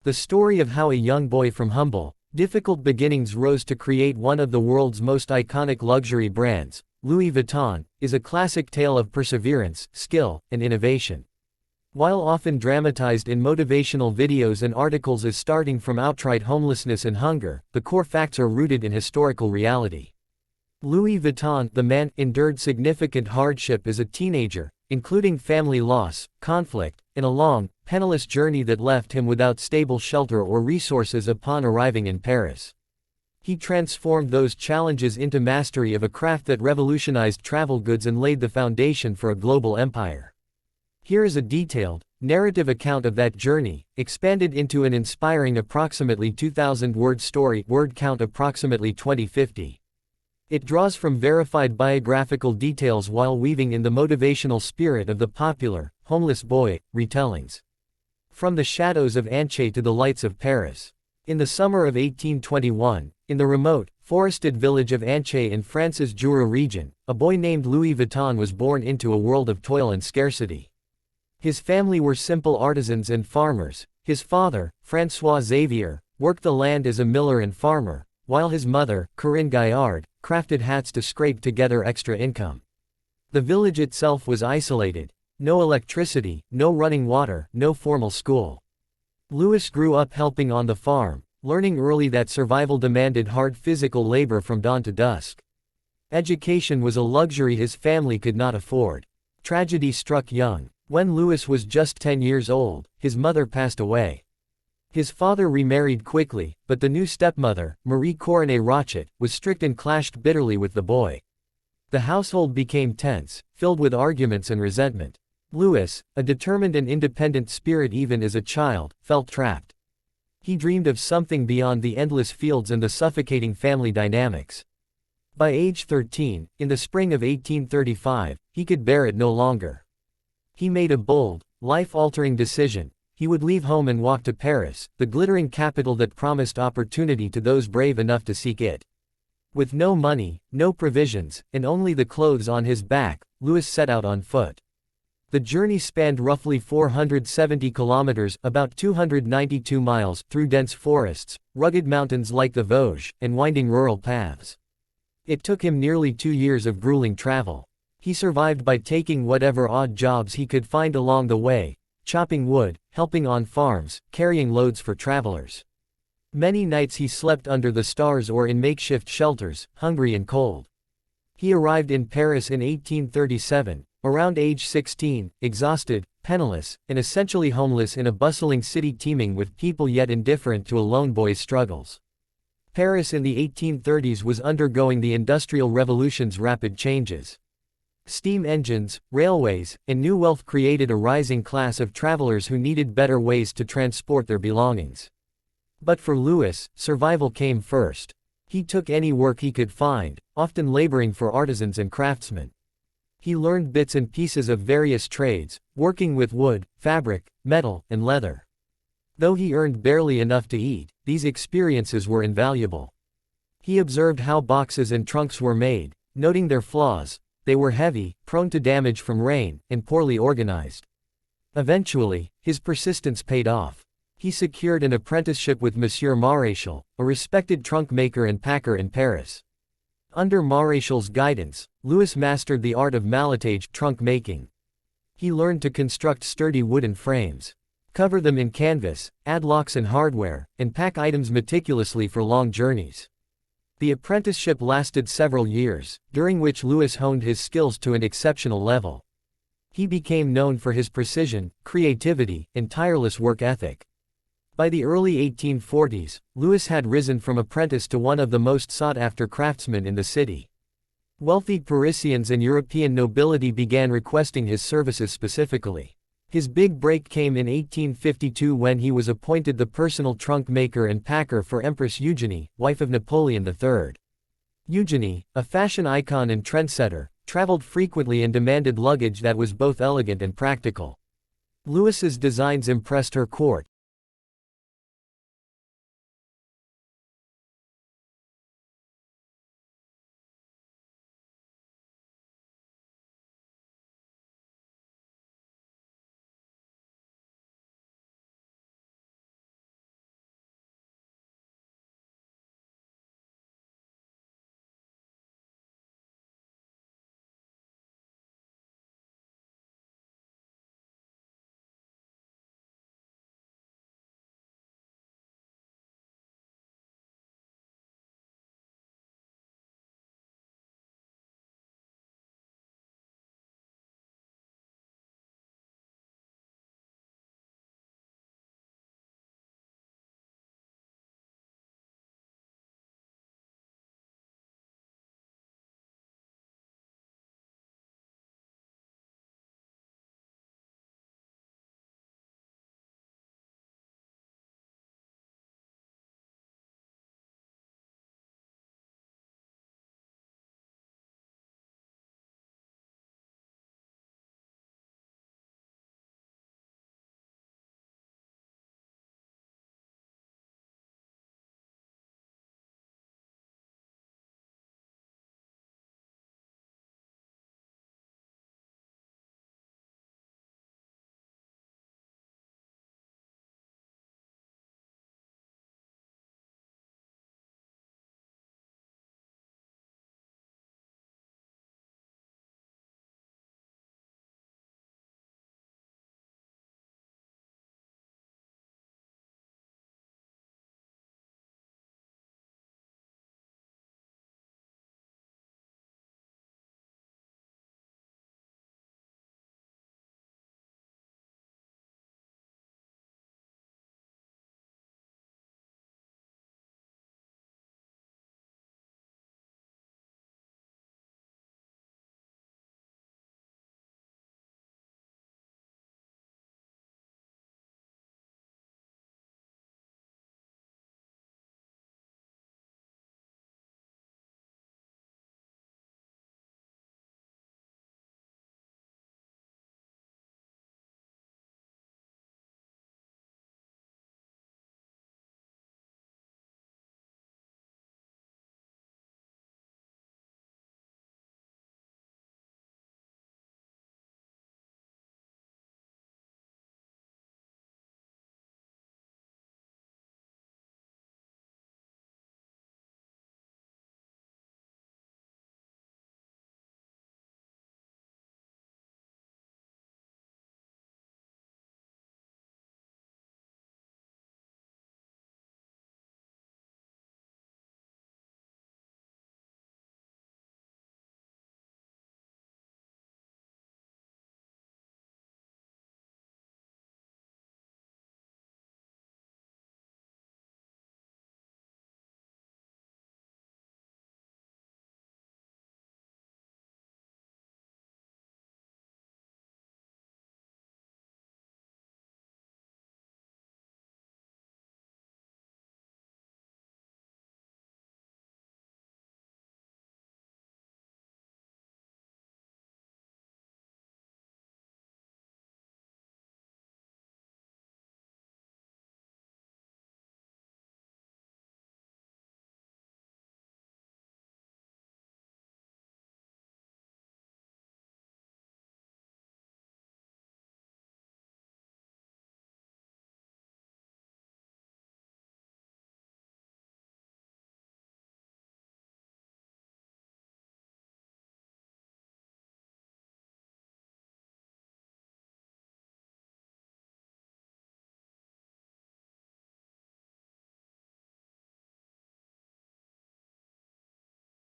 The story of how a young boy from humble, difficult beginnings rose to create one of the world's most iconic luxury brands, Louis Vuitton, is a classic tale of perseverance, skill, and innovation. While often dramatized in motivational videos and articles as starting from outright homelessness and hunger, the core facts are rooted in historical reality. Louis Vuitton, the man, endured significant hardship as a teenager, including family loss, conflict, and a long, penniless journey that left him without stable shelter or resources upon arriving in Paris. He transformed those challenges into mastery of a craft that revolutionized travel goods and laid the foundation for a global empire. Here is a detailed, narrative account of that journey, expanded into an inspiring approximately 2,000-word story, word count approximately 2050. It draws from verified biographical details while weaving in the motivational spirit of the popular, homeless boy, retellings. From the shadows of Anche to the lights of Paris. In the summer of 1821, in the remote, forested village of Anche in France's Jura region, a boy named Louis Vuitton was born into a world of toil and scarcity. His family were simple artisans and farmers. His father, François Xavier, worked the land as a miller and farmer, while his mother, Corinne Gaillard, crafted hats to scrape together extra income. The village itself was isolated. No electricity, no running water, no formal school. Louis grew up helping on the farm, learning early that survival demanded hard physical labor from dawn to dusk. Education was a luxury his family could not afford. Tragedy struck young. When Louis was just 10 years old, his mother passed away. His father remarried quickly, but the new stepmother, Marie Coronet Rochette, was strict and clashed bitterly with the boy. The household became tense, filled with arguments and resentment. Louis, a determined and independent spirit even as a child, felt trapped. He dreamed of something beyond the endless fields and the suffocating family dynamics. By age 13, in the spring of 1835, he could bear it no longer. He made a bold, life-altering decision. He would leave home and walk to Paris, the glittering capital that promised opportunity to those brave enough to seek it. With no money, no provisions, and only the clothes on his back, Louis set out on foot. The journey spanned roughly 470 kilometers, about 292 miles, through dense forests, rugged mountains like the Vosges, and winding rural paths. It took him nearly 2 years of grueling travel. He survived by taking whatever odd jobs he could find along the way, chopping wood, helping on farms, carrying loads for travelers. Many nights he slept under the stars or in makeshift shelters, hungry and cold. He arrived in Paris in 1837, around age 16, exhausted, penniless, and essentially homeless in a bustling city teeming with people yet indifferent to a lone boy's struggles. Paris in the 1830s was undergoing the Industrial Revolution's rapid changes. Steam engines, railways, and new wealth created a rising class of travelers who needed better ways to transport their belongings. But for Louis, survival came first. He took any work he could find, often laboring for artisans and craftsmen. He learned bits and pieces of various trades, working with wood, fabric, metal, and leather. Though he earned barely enough to eat, these experiences were invaluable. He observed how boxes and trunks were made, noting their flaws. They were heavy, prone to damage from rain, and poorly organized. Eventually, his persistence paid off. He secured an apprenticeship with Monsieur Maréchal, a respected trunk maker and packer in Paris. Under Maréchal's guidance, Louis mastered the art of malletage trunk making. He learned to construct sturdy wooden frames, cover them in canvas, add locks and hardware, and pack items meticulously for long journeys. The apprenticeship lasted several years, during which Louis honed his skills to an exceptional level. He became known for his precision, creativity, and tireless work ethic. By the early 1840s, Louis had risen from apprentice to one of the most sought-after craftsmen in the city. Wealthy Parisians and European nobility began requesting his services specifically. His big break came in 1852 when he was appointed the personal trunk maker and packer for Empress Eugénie, wife of Napoleon III. Eugénie, a fashion icon and trendsetter, traveled frequently and demanded luggage that was both elegant and practical. Louis's designs impressed her court,